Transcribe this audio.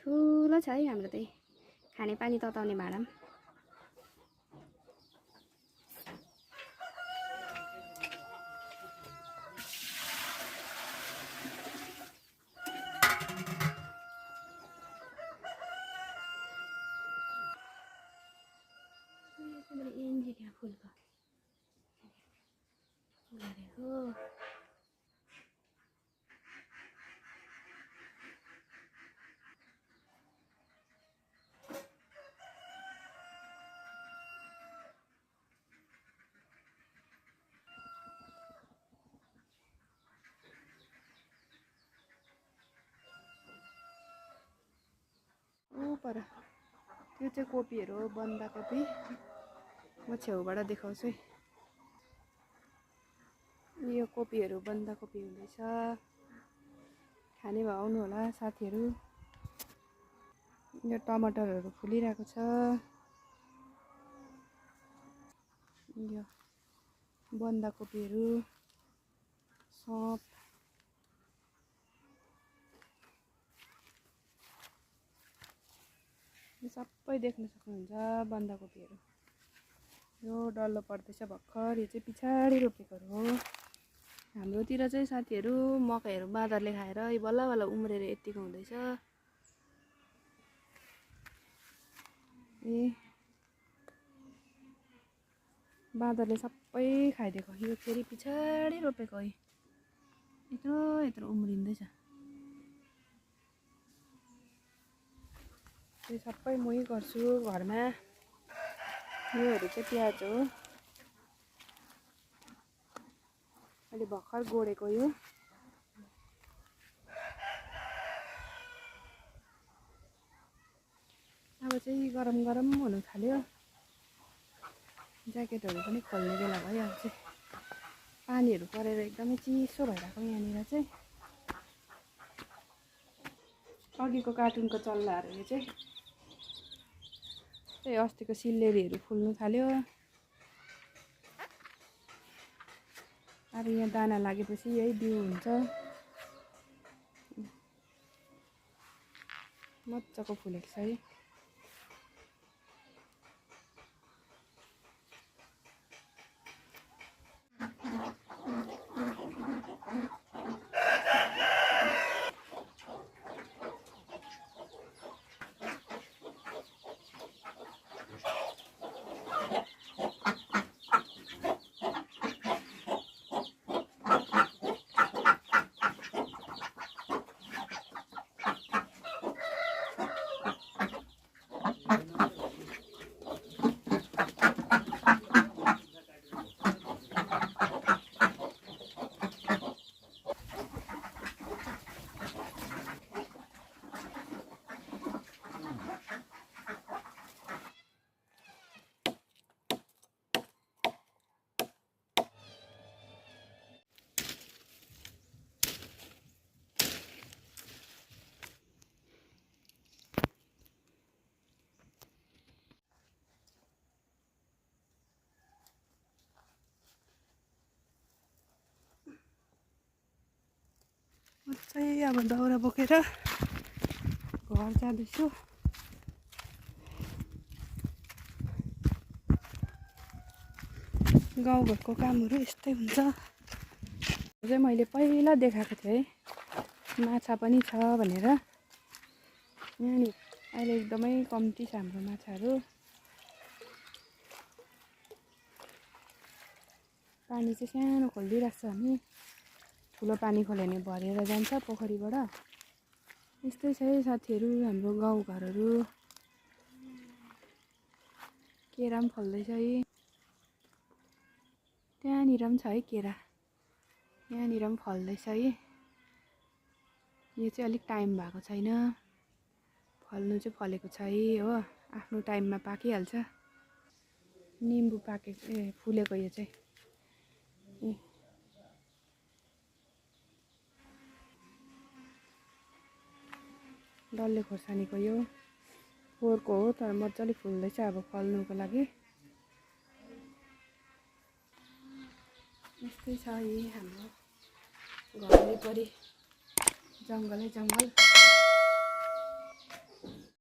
ठुलो छ है हाम्रो त्यही खानेपानी तताउने भाँडा पनि। फुलको पर त्यो चाहिँ कोपीहरू हो, बन्दाकोपी। म छेउबाट देखाउँछु है। यो कोपीहरू बन्दाकोपी हुँदैछ। खाने भए आउनु होला साथीहरू। यो टमाटरहरू फुलिरहेको छ। यो बन्दाकोपीहरू, सप, सबै देख्न सक्नुहुन्छ बन्दाकोपीहरू। यो डल्लो पर्दैछ भर्खर। यो चाहिँ पछाडि रोपेकोहरू हो। हाम्रोतिर चाहिँ साथीहरू मकैहरू बाँदरले खाएर यो बल्ल बल्ल उम्रेर यतिको हुँदैछ। ए बाँदरले सबै खाइदिएको। यो फेरि पछाडि रोपेको है, यत्रो यत्रो उम्रिँदैछ। यो सबै मै गर्छु घरमा। योहरू चाहिँ प्याज हो, अहिले भर्खर गोडेको। यो अब चाहिँ गरम गरम हुनु थाल्यो। ज्याकेटहरू पनि खोल्ने बेला भइहाल्छ। पानीहरू परेर एकदमै चिसो भइरहेको यहाँनिर चाहिँ। अघिको कार्टुनको चल्लाहरू यो चाहिँ त्यही अस्तिको सिल्लेरीहरू फुल्नु थाल्यो। अब यहाँ दाना लागेपछि यही बिउ हुन्छ। मजाको फुलेको छ है। चाहिँ अब दाउरा बोकेर घर जाँदैछु। गाउँघरको कामहरू यस्तै हुन्छ। चाहिँ मैले पहिला देखाएको थिएँ है, माछा पनि छ भनेर। यहाँनिर अहिले एकदमै कम्ती छ हाम्रो माछाहरू। पानी चाहिँ सानो खोलिदिइरहेको छ हामी। ठुलो पानी खोल्यो भने भरेर जान्छ पोखरीबाट। यस्तै छ है साथीहरू हाम्रो गाउँघरहरू। केरा पनि फल्दैछ है। त्यहाँनिर पनि छ है केरा, यहाँनिर पनि फल्दैछ है। यो चाहिँ अलिक टाइम भएको छैन, फल्नु चाहिँ फलेको छ है हो। आफ्नो टाइममा पाकिहाल्छ। निम्बु पाकेको फुलेको यो चाहिँ डल्ले खोर्सानीको यो फोहोरको हो तर मजाले फुल्दैछ अब फल्नुको लागि। यस्तै छ यी हाम्रो घर वरिपरि जङ्गलै जङ्गल।